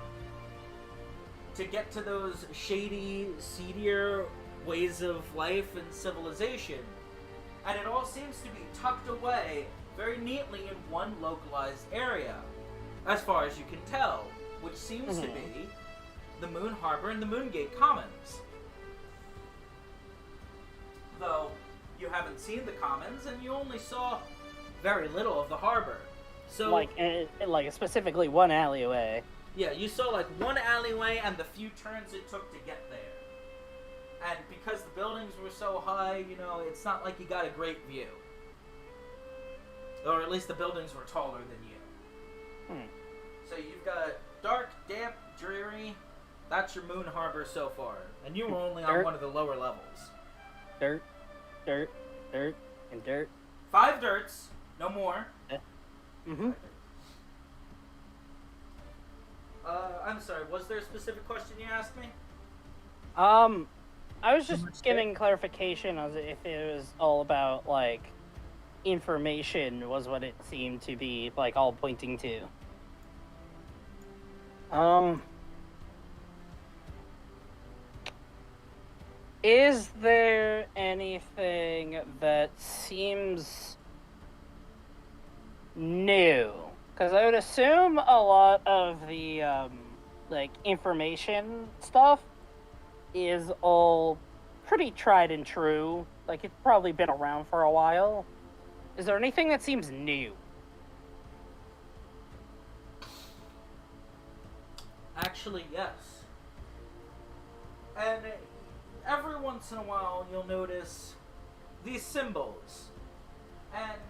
[SPEAKER 2] to get to those shady, seedier ways of life and civilization. And it all seems to be tucked away very neatly in one localized area, as far as you can tell, which seems to be the Moon Harbor and the Moongate Commons. Though you haven't seen the Commons, and you only saw very little of the harbor. So,
[SPEAKER 3] like specifically one alleyway.
[SPEAKER 2] yeah, you saw like one alleyway and the few turns it took to get there. And because the buildings were so high, you know, it's not like you got a great view. Or at least the buildings were taller than you. So you've got dark, damp, dreary. That's your Moon Harbor so far. And you were only on one of the lower levels.
[SPEAKER 3] Dirt, dirt, dirt, and dirt.
[SPEAKER 2] 5 dirts, no more. I'm sorry, was there a specific question you asked me?
[SPEAKER 3] I was just giving clarification as if it was all about, like, information was what it seemed to be, like, all pointing to. Is there anything that seems new? Because I would assume a lot of the, like, information stuff is all pretty tried and true. Like, it's probably been around for a while. Is there anything that seems new?
[SPEAKER 2] Actually, yes. And every once in a while you'll notice these symbols. And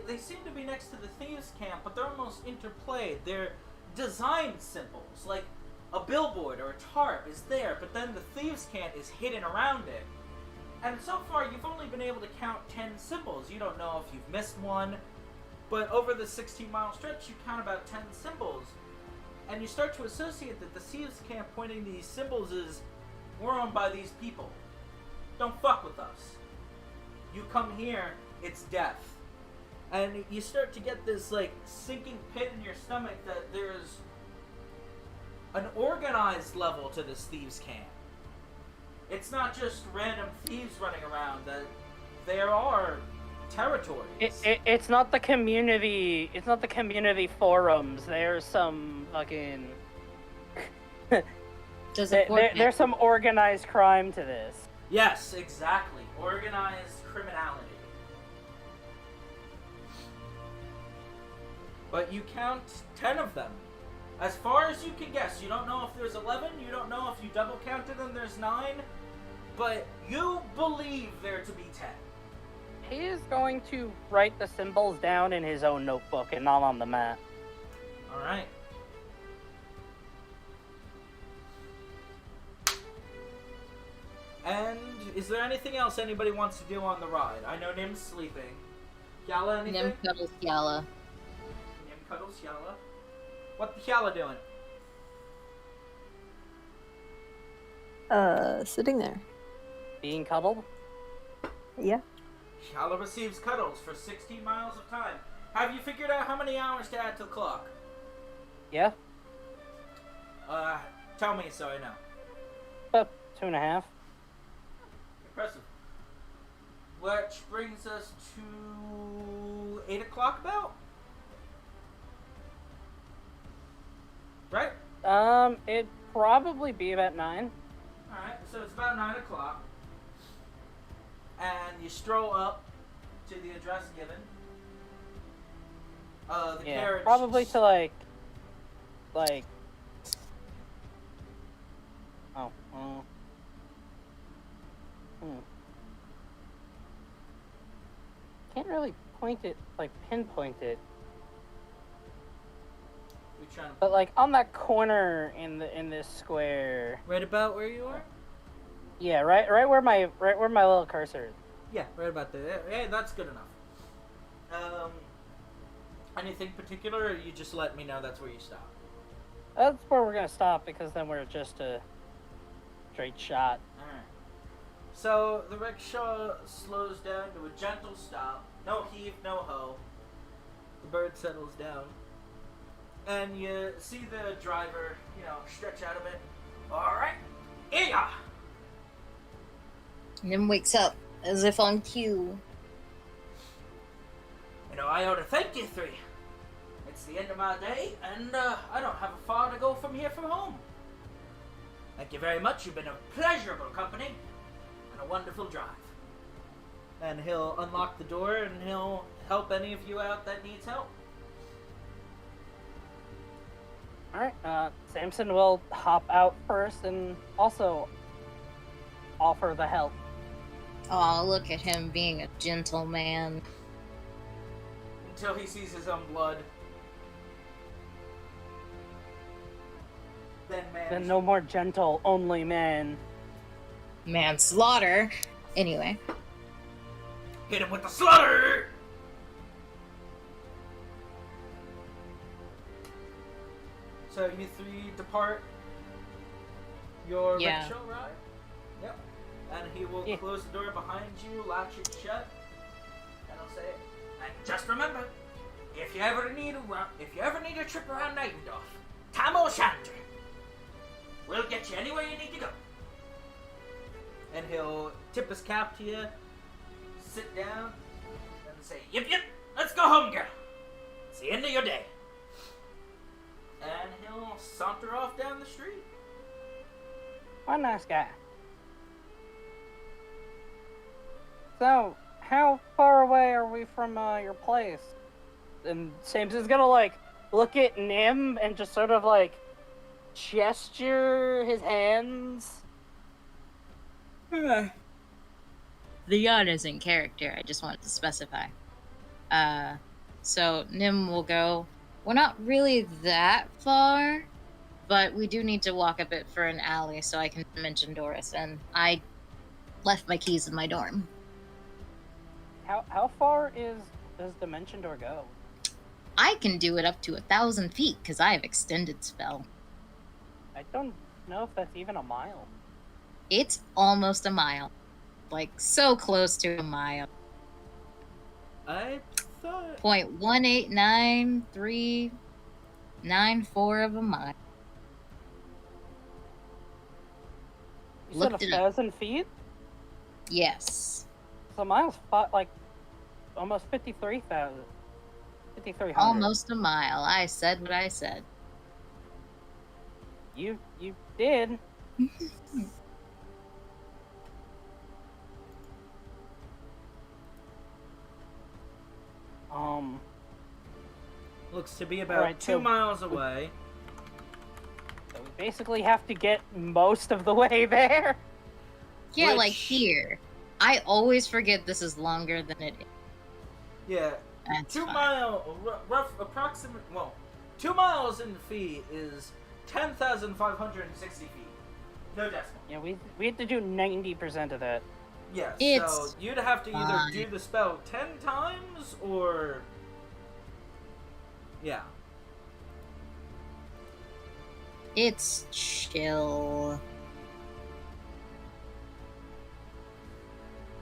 [SPEAKER 2] they seem to be next to the thieves' camp, but they're almost interplayed. They're designed symbols, like a billboard or a tarp is there, but then the thieves' camp is hidden around it. And so far, you've only been able to count 10 symbols. You don't know if you've missed one, but over the 16-mile stretch, you count about 10 symbols. And you start to associate that the thieves' camp pointing to these symbols is, we're owned by these people. Don't fuck with us. You come here, it's death. And you start to get this, like, sinking pit in your stomach that there's an organized level to this thieves' camp. It's not just random thieves running around, that there are territories.
[SPEAKER 3] It's not the community. It's not the community forums. There's some fucking. There's some organized crime to this.
[SPEAKER 2] Yes, exactly. Organized criminality. But you count 10 of them. As far as you can guess, you don't know if there's 11, you don't know if you double counted them, there's 9, but you believe there to be 10.
[SPEAKER 3] He is going to write the symbols down in his own notebook and not on the map.
[SPEAKER 2] Alright. And is there anything else anybody wants to do on the ride? I know Nim's sleeping. Yala, anything?
[SPEAKER 1] Nim cuddles Yala.
[SPEAKER 2] Nim cuddles Yala. What the Yala doing?
[SPEAKER 4] Sitting there.
[SPEAKER 3] Being cuddled?
[SPEAKER 4] Yeah.
[SPEAKER 2] Yala receives cuddles for 16 miles of time. Have you figured out how many hours to add to the clock?
[SPEAKER 3] Yeah.
[SPEAKER 2] Tell me so I know.
[SPEAKER 3] About 2.5.
[SPEAKER 2] Impressive. Which brings us to 8 o'clock about? Right?
[SPEAKER 3] It'd probably be about 9.
[SPEAKER 2] Alright, so it's about 9 o'clock. And you stroll up to the address given. The carriage...
[SPEAKER 3] probably to like... can't really point it, like pinpoint it.
[SPEAKER 2] We trying to
[SPEAKER 3] But like on that corner in this square.
[SPEAKER 2] right about where you are?
[SPEAKER 3] Yeah, right where my little cursor is.
[SPEAKER 2] Yeah, right about there. Yeah, that's good enough. Anything particular, or you just let me know that's where you stop?
[SPEAKER 3] That's where we're gonna stop because then we're just a straight shot.
[SPEAKER 2] Alright. So the rickshaw slows down to a gentle stop. No heave, no ho. The bird settles down. And you see the driver, stretch out a bit. Alright, here ya!
[SPEAKER 1] Nim wakes up as if on cue.
[SPEAKER 2] I ought to thank you three. It's the end of my day, and I don't have far to go from here from home. Thank you very much. You've been a pleasurable company and a wonderful drive. And he'll unlock the door, and he'll help any of you out that needs help.
[SPEAKER 3] Alright, Samson will hop out first and also offer the help.
[SPEAKER 1] Aw, look at him being a gentleman.
[SPEAKER 2] Until he sees his own blood.
[SPEAKER 3] Then no more gentle, only man.
[SPEAKER 1] Manslaughter. Anyway.
[SPEAKER 2] Hit him with the slaughter! So you three depart your rickshaw ride? Yep. And he will close the door behind you, latch it shut, and he'll say, and just remember, if you ever need a trip around Nightingale, Tam O'Shanter, we'll get you anywhere you need to go. And he'll tip his cap to you, sit down, and say, yip, let's go home, girl. It's the end of your day. And he'll saunter off down the street.
[SPEAKER 3] What a nice guy. So, how far away are we from your place? And Samson's gonna look at Nim and just sort of gesture his hands.
[SPEAKER 1] The yacht is in character, I just wanted to specify. So Nim will go, we're not really that far, but we do need to walk a bit for an alley so I can mention Doris, and I left my keys in my dorm.
[SPEAKER 3] How far does Dimension Door go?
[SPEAKER 1] I can do it up to 1,000 feet, because I have extended spell.
[SPEAKER 3] I don't know if that's even a mile.
[SPEAKER 1] It's almost a mile. So close to a mile.
[SPEAKER 2] I thought...
[SPEAKER 1] 0.18934 of a mile.
[SPEAKER 3] You said 1,000 feet?
[SPEAKER 1] Yes.
[SPEAKER 3] So miles, almost 53,000. 5,300.
[SPEAKER 1] Almost a mile. I said what I said.
[SPEAKER 3] You did.
[SPEAKER 2] Looks to be about 2 miles away.
[SPEAKER 3] So we basically have to get most of the way there.
[SPEAKER 1] Yeah, here. I always forget this is longer than it is.
[SPEAKER 2] Yeah.
[SPEAKER 1] That's
[SPEAKER 2] 2
[SPEAKER 1] fine.
[SPEAKER 2] approximate, 2 miles in feet is 10,560 feet. No decimal.
[SPEAKER 3] Yeah, we have to do 90% of that.
[SPEAKER 2] Yeah,
[SPEAKER 1] It's
[SPEAKER 2] so you'd have to either do the spell 10 times or... Yeah.
[SPEAKER 1] It's chill.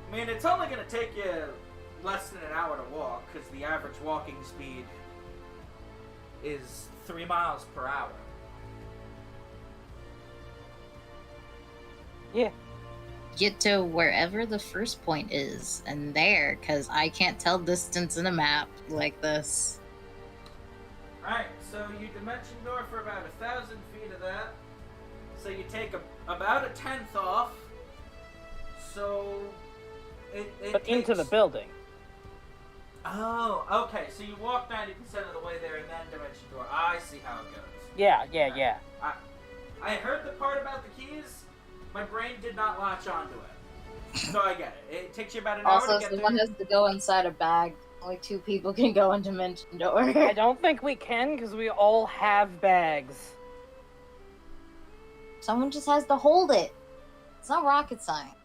[SPEAKER 2] I mean, it's only going to take you less than an hour to walk, because the average walking speed is 3 miles per hour.
[SPEAKER 3] Yeah.
[SPEAKER 1] Get to wherever the first point is, and there, because I can't tell distance in a map like this.
[SPEAKER 2] Alright, so you dimension door for about 1,000 feet of that. So you take about a tenth off. So
[SPEAKER 3] But
[SPEAKER 2] takes...
[SPEAKER 3] into the building.
[SPEAKER 2] Oh, okay. So you walk 90% of the way there and then dimension door. I see how it goes.
[SPEAKER 3] Yeah.
[SPEAKER 2] I heard the part about the keys. My brain did not latch onto it. No, I get it. It takes you about an hour
[SPEAKER 1] Also,
[SPEAKER 2] to get
[SPEAKER 1] someone
[SPEAKER 2] there.
[SPEAKER 1] has to go inside a bag. Only 2 people can go into Dimension Door.
[SPEAKER 3] I don't think we can because we all have bags.
[SPEAKER 1] Someone just has to hold it. It's not rocket science.